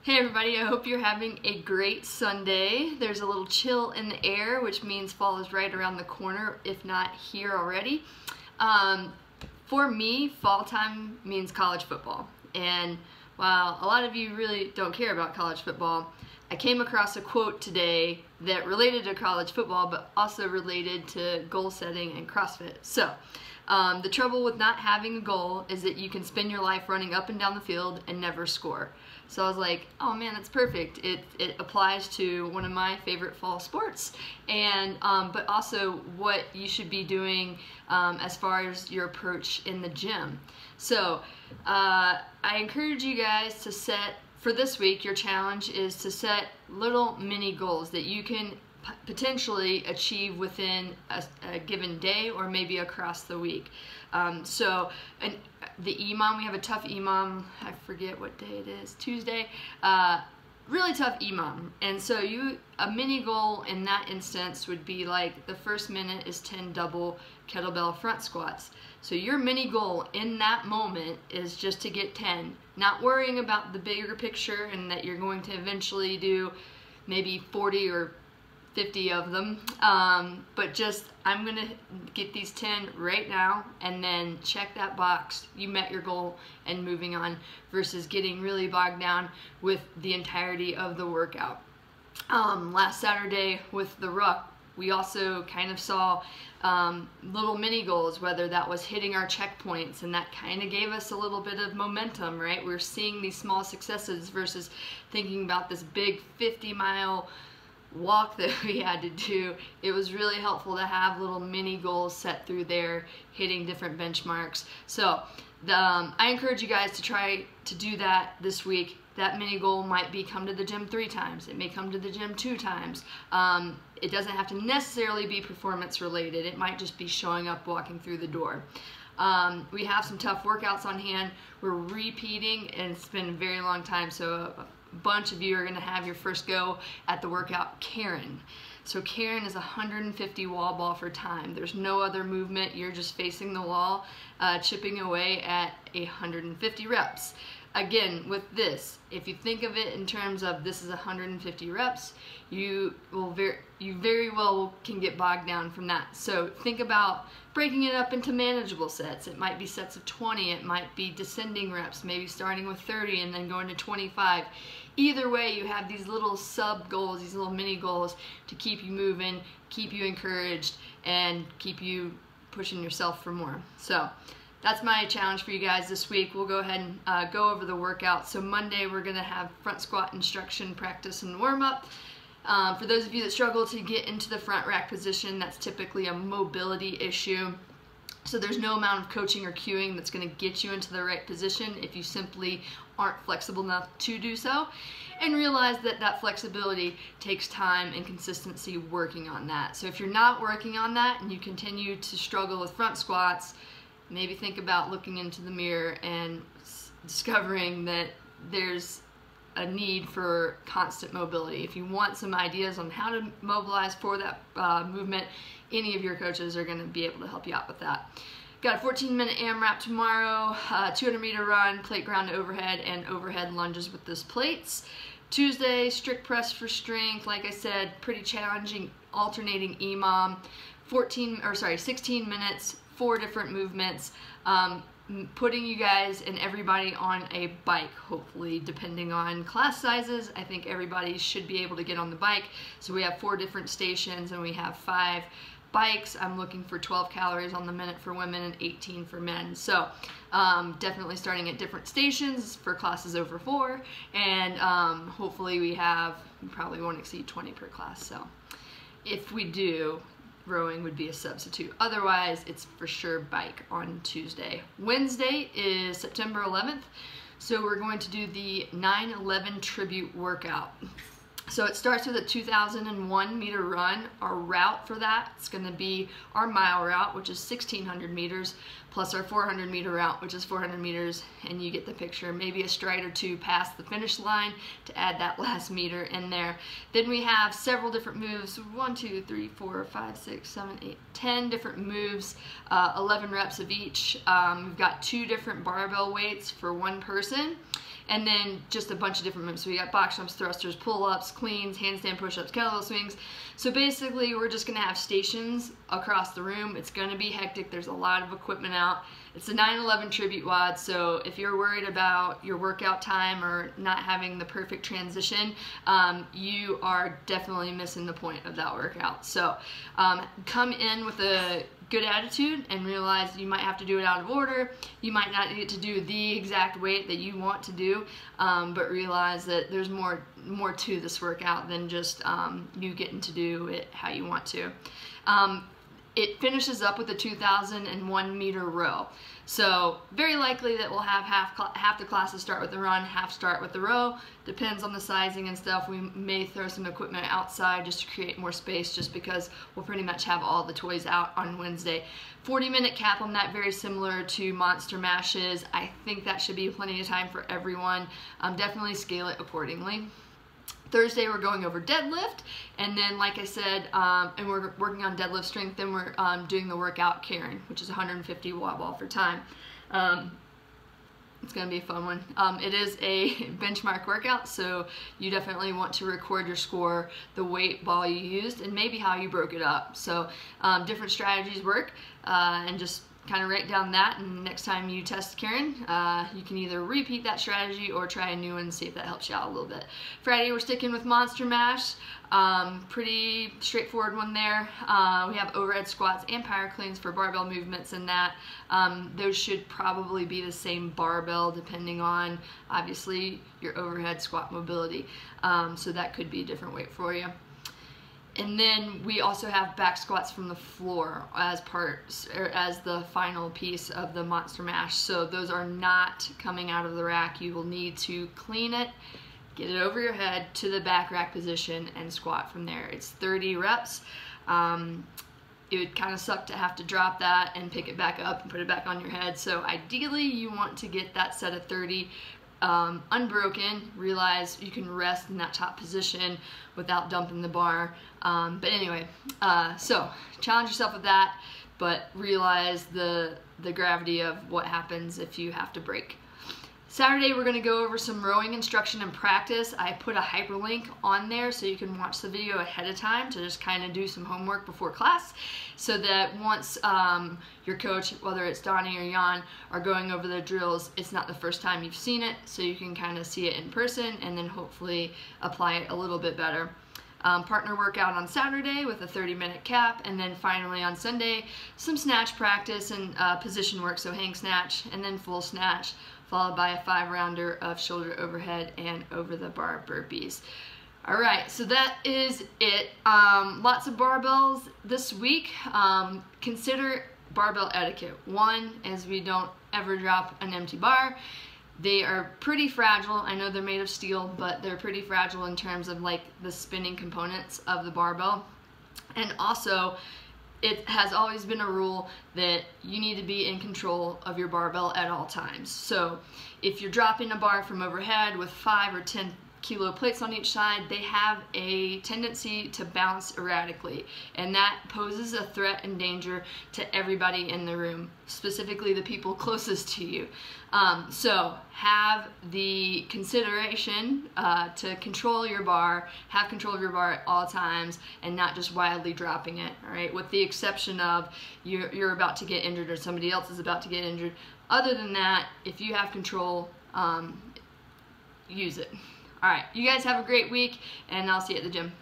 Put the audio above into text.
Hey everybody, I hope you're having a great Sunday. There's a little chill in the air, which means fall is right around the corner, if not here already. For me, fall time means college football. And while a lot of you really don't care about college football, I came across a quote today that related to college football, but also related to goal setting and CrossFit. So, the trouble with not having a goal is that you can spend your life running up and down the field and never score. So I was like, oh man, that's perfect. It applies to one of my favorite fall sports, and but also what you should be doing as far as your approach in the gym. So I encourage you guys to set, for this week, your challenge is to set little mini goals that you can potentially achieve within a given day or maybe across the week. The EMOM, we have a tough EMOM, I forget what day it is, Tuesday, really tough EMOM. And so a mini goal in that instance would be like the first minute is 10 double kettlebell front squats. So your mini goal in that moment is just to get 10, not worrying about the bigger picture and that you're going to eventually do maybe 40 or 50 of them, but just I'm gonna get these 10 right now and then check that box, you met your goal, and moving on, versus getting really bogged down with the entirety of the workout. Last Saturday with the ruck, we also kind of saw little mini goals, whether that was hitting our checkpoints, and that kind of gave us a little bit of momentum, right? We're seeing these small successes versus thinking about this big 50-mile walk that we had to do. It was really helpful to have little mini goals set through there, hitting different benchmarks. So I encourage you guys to try to do that this week. That mini goal might be come to the gym 3 times. It may come to the gym 2 times. It doesn't have to necessarily be performance related. It might just be showing up, walking through the door. We have some tough workouts on hand. We're repeating, and it's been a very long time, so a bunch of you are going to have your first go at the workout Karen. So Karen is 150 wall ball for time. There's no other movement. You're just facing the wall, chipping away at 150 reps. Again, with this, if you think of it in terms of this is 150 reps, you very well can get bogged down from that. So think about breaking it up into manageable sets. It might be sets of 20, it might be descending reps, maybe starting with 30 and then going to 25. Either way, you have these little sub goals, these little mini goals to keep you moving, keep you encouraged, and keep you pushing yourself for more. So that's my challenge for you guys this week. We'll go ahead and go over the workout. So Monday we're going to have front squat instruction, practice, and warm up. For those of you that struggle to get into the front rack position, that's typically a mobility issue. So there's no amount of coaching or cueing that's going to get you into the right position if you simply aren't flexible enough to do so. And realize that that flexibility takes time and consistency working on that. So if you're not working on that and you continue to struggle with front squats, maybe think about looking into the mirror and discovering that there's a need for constant mobility. If you want some ideas on how to mobilize for that movement, any of your coaches are going to be able to help you out with that. Got a 14-minute AMRAP tomorrow, 200-meter run, plate ground to overhead, and overhead lunges with those plates. Tuesday, strict press for strength. Like I said, pretty challenging alternating EMOM. 16 minutes, 4 different movements. Putting you guys and everybody on a bike, hopefully, depending on class sizes. I think everybody should be able to get on the bike. So we have 4 different stations and we have 5 bikes. I'm looking for 12 calories on the minute for women and 18 for men. So definitely starting at different stations for classes over 4, and hopefully we probably won't exceed 20 per class. So if we do, rowing would be a substitute. Otherwise, it's for sure bike on Tuesday. Wednesday is September 11th, so we're going to do the 9/11 tribute workout. So it starts with a 2,001 meter run. Our route for that is going to be our mile route, which is 1,600 meters, plus our 400 meter route, which is 400 meters, and you get the picture. Maybe a stride or 2 past the finish line to add that last meter in there. Then we have several different moves, 1, 2, 3, 4, 5, 6, 7, 8, 10 different moves, 11 reps of each. We've got 2 different barbell weights for 1 person. and then just a bunch of different moves. So we got box jumps, thrusters, pull-ups, cleans, handstand push-ups, kettlebell swings. So basically we're just gonna have stations across the room. It's gonna be hectic. There's a lot of equipment out. It's a 9/11 tribute WOD, so if you're worried about your workout time or not having the perfect transition, you are definitely missing the point of that workout. So come in with a good attitude and realize you might have to do it out of order. You might not get to do the exact weight that you want to do, but realize that there's more to this workout than just you getting to do it how you want to. It finishes up with a 2,001 meter row. So very likely that we'll have half the classes start with the run, half start with the row. Depends on the sizing and stuff. We may throw some equipment outside just to create more space, just because we'll pretty much have all the toys out on Wednesday. 40-minute cap on that, very similar to Monster Mashes. I think that should be plenty of time for everyone. Definitely scale it accordingly. Thursday we're going over deadlift, and then like I said, and we're working on deadlift strength, then we're doing the workout Karen, which is 150 watt ball for time. It's going to be a fun one. It is a benchmark workout, so you definitely want to record your score, the weight ball you used, and maybe how you broke it up. So different strategies work, and just kind of write down that, and next time you test Karen, you can either repeat that strategy or try a new one and see if that helps you out a little bit. Friday we're sticking with Monster Mash. Pretty straightforward one there. We have overhead squats and power cleans for barbell movements, and that those should probably be the same barbell depending on obviously your overhead squat mobility. So that could be a different weight for you. And then we also have back squats from the floor as the final piece of the Monster Mash. So those are not coming out of the rack. You will need to clean it, get it over your head to the back rack position, and squat from there. It's 30 reps. It would kind of suck to have to drop that and pick it back up and put it back on your head. So ideally you want to get that set of 30 unbroken. Realize you can rest in that top position without dumping the bar. But anyway, so challenge yourself with that, but realize the gravity of what happens if you have to break. Saturday we're going to go over some rowing instruction and practice. I put a hyperlink on there so you can watch the video ahead of time to just kind of do some homework before class, so that once your coach, whether it's Donnie or Jan, are going over the drills, it's not the first time you've seen it, so you can kind of see it in person and then hopefully apply it a little bit better. Partner workout on Saturday with a 30-minute cap, and then finally on Sunday some snatch practice and position work, so hang snatch and then full snatch, followed by a 5-rounder of shoulder overhead and over the bar burpees. All right, so that is it. Lots of barbells this week. Consider barbell etiquette. One is we don't ever drop an empty bar. They are pretty fragile. I know they're made of steel, but they're pretty fragile in terms of like the spinning components of the barbell. And also, it has always been a rule that you need to be in control of your barbell at all times. So if you're dropping a bar from overhead with 5 or 10 kilo plates on each side, they have a tendency to bounce erratically, and that poses a threat and danger to everybody in the room, specifically the people closest to you. So have the consideration to control your bar, have control of your bar at all times, and not just wildly dropping it, all right? With the exception of you're about to get injured or somebody else is about to get injured. Other than that, if you have control, use it. All right, you guys have a great week, and I'll see you at the gym.